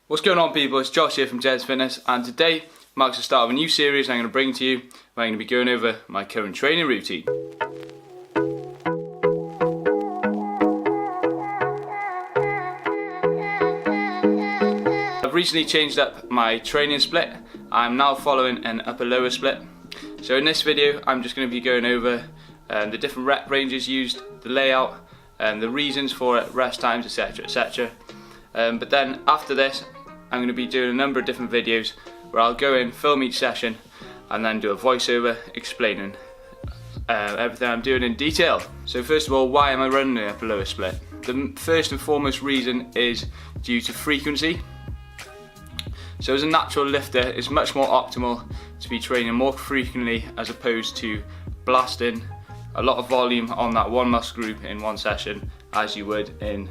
What's going on, people? It's Josh here from Jed's Fitness, and today marks the start of a new series I'm going to bring to you where I'm going to be going over my current training routine. I've recently changed up my training split. I'm now following an upper-lower split. So in this video I'm just going to be going over the different rep ranges used, the layout, the reasons for it, rest times, etc, etc. But then after this I'm going to be doing a number of different videos where I'll go in, film each session, and then do a voiceover explaining everything I'm doing in detail. So first of all, why am I running the upper lower split? The first and foremost reason is due to frequency. So as a natural lifter, it's much more optimal to be training more frequently as opposed to blasting a lot of volume on that one muscle group in one session as you would in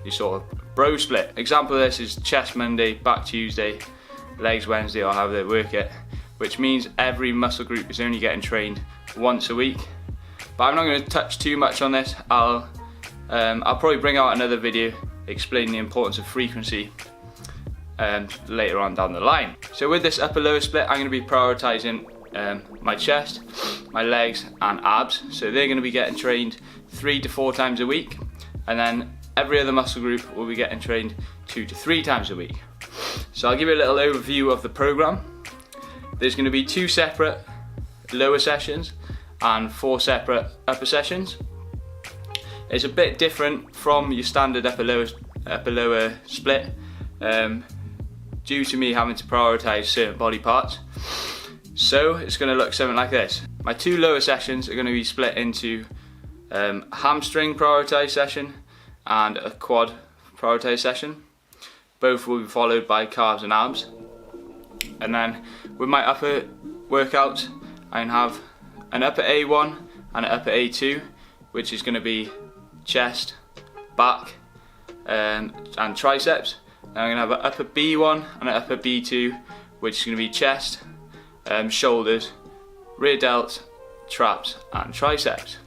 your sort of bro split. Example of this is chest Monday, back Tuesday, legs Wednesday, or however they work it, which means every muscle group is only getting trained once a week. But I'm not going to touch too much on this. I'll probably bring out another video explaining the importance of frequency later on down the line. So with this upper lower split, I'm going to be prioritizing my chest, my legs and abs. So they're going to be getting trained 3 to 4 times a week, and then every other muscle group will be getting trained 2 to 3 times a week. So I'll give you a little overview of the program. There's going to be 2 separate lower sessions and 4 separate upper sessions. It's a bit different from your standard upper lower split due to me having to prioritize certain body parts. So it's going to look something like this. My 2 lower sessions are going to be split into a hamstring prioritized session and a quad prioritized session. Both will be followed by calves and abs. And then with my upper workouts, I have an upper A1 and an upper A2, which is going to be chest, back and triceps. And I'm going to have an upper B1 and an upper B2, which is going to be chest, shoulders, rear delts, traps and triceps.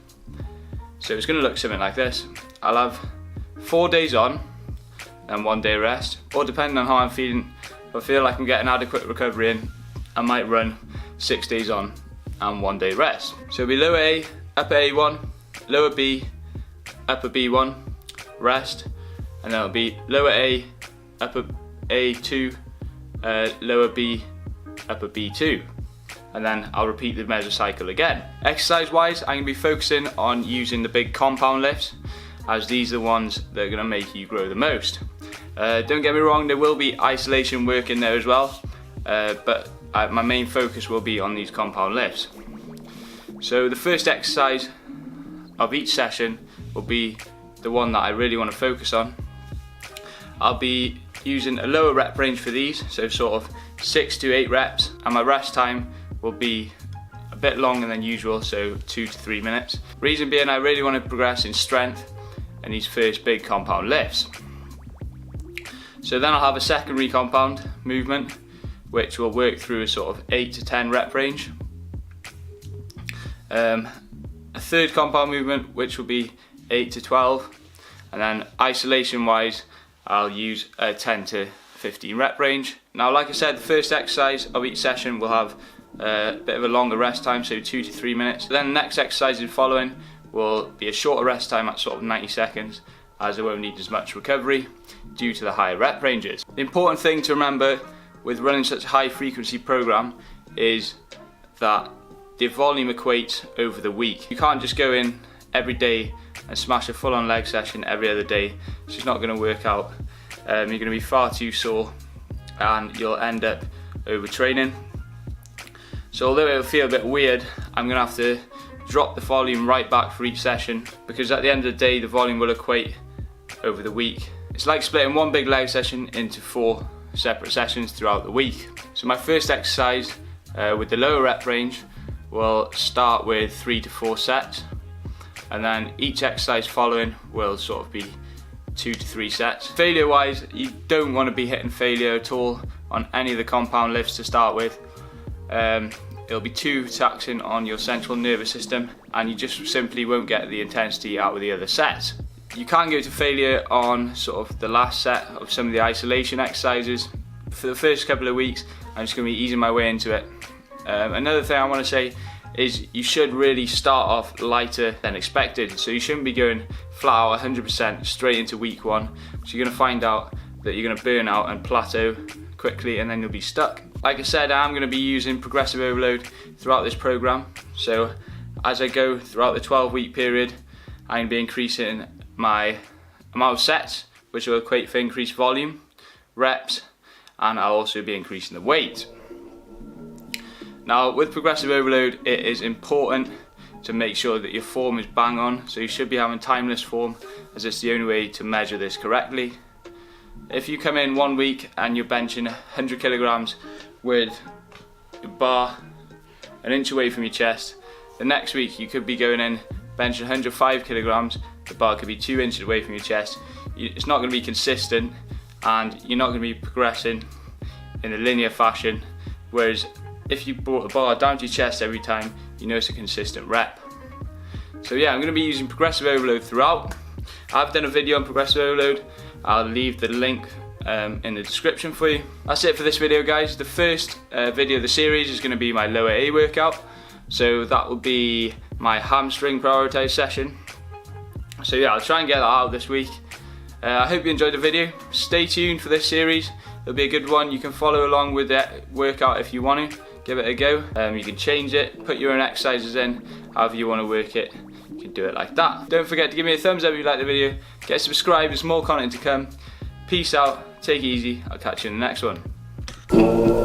So it's going to look something like this. I'll have 4 days on and 1 day rest, or depending on how I'm feeling, if I feel like I'm getting adequate recovery in, I might run 6 days on and 1 day rest. So it'll be lower A, upper A1, lower B, upper B1, rest, and then it'll be lower A, upper A2, lower B, upper B2. And then I'll repeat the measure cycle again. Exercise wise, I'm going to be focusing on using the big compound lifts, as these are the ones that are going to make you grow the most. Don't get me wrong, there will be isolation work in there as well, but my main focus will be on these compound lifts. So the first exercise of each session will be the one that I really want to focus on. I'll be using a lower rep range for these, so sort of 6 to 8 reps, and my rest time will be a bit longer than usual, so 2 to 3 minutes. Reason being, I really want to progress in strength in these first big compound lifts. So then I'll have a secondary compound movement, which will work through a sort of 8 to 10 rep range. A third compound movement, which will be 8 to 12, and then isolation wise, I'll use a 10 to 15 rep range. Now, like I said, the first exercise of each session will have a bit of a longer rest time, so 2 to 3 minutes. Then the next exercise in following will be a shorter rest time at sort of 90 seconds, as I won't need as much recovery due to the higher rep ranges. The important thing to remember with running such a high frequency program is that the volume equates over the week. You can't just go in every day and smash a full-on leg session every other day. It's just not going to work out. You're going to be far too sore and you'll end up overtraining. So although it'll feel a bit weird, I'm going to have to drop the volume right back for each session, because at the end of the day the volume will equate over the week. It's like splitting one big leg session into 4 separate sessions throughout the week. So my first exercise with the lower rep range will start with 3 to 4 sets, and then each exercise following will sort of be 2 to 3 sets. Failure wise, you don't want to be hitting failure at all on any of the compound lifts to start with. It'll be too taxing on your central nervous system, and you just simply won't get the intensity out of the other sets. You can go to failure on sort of the last set of some of the isolation exercises. For the first couple of weeks, I'm just going to be easing my way into it. Another thing I want to say is you should really start off lighter than expected. So you shouldn't be going flat out 100% straight into week one. So you're going to find out that you're going to burn out and plateau quickly, and then you'll be stuck. Like I said, I'm going to be using progressive overload throughout this program. So as I go throughout the 12-week period, I'm going to be increasing my amount of sets, which will equate for increased volume, reps, and I'll also be increasing the weight. Now with progressive overload, it is important to make sure that your form is bang on. So you should be having timeless form, as it's the only way to measure this correctly. If you come in 1 week and you're benching 100 kilograms with your bar an inch away from your chest, the next week you could be going in benching 105 kilograms, the bar could be 2 inches away from your chest. It's not going to be consistent, and you're not going to be progressing in a linear fashion. Whereas if you brought the bar down to your chest every time, you know it's a consistent rep. So yeah, I'm going to be using progressive overload throughout. I've done a video on progressive overload. I'll leave the link in the description for you. That's it for this video, guys. The first video of the series is going to be my lower A workout. So that will be my hamstring prioritized session. So yeah, I'll try and get that out this week. I hope you enjoyed the video. Stay tuned for this series. It'll be a good one. You can follow along with that workout if you want to. Give it a go. You can change it, put your own exercises in, however you want to work it. You can do it like that. Don't forget to give me a thumbs up if you like the video. Get subscribed, there's more content to come. Peace out, take it easy. I'll catch you in the next one.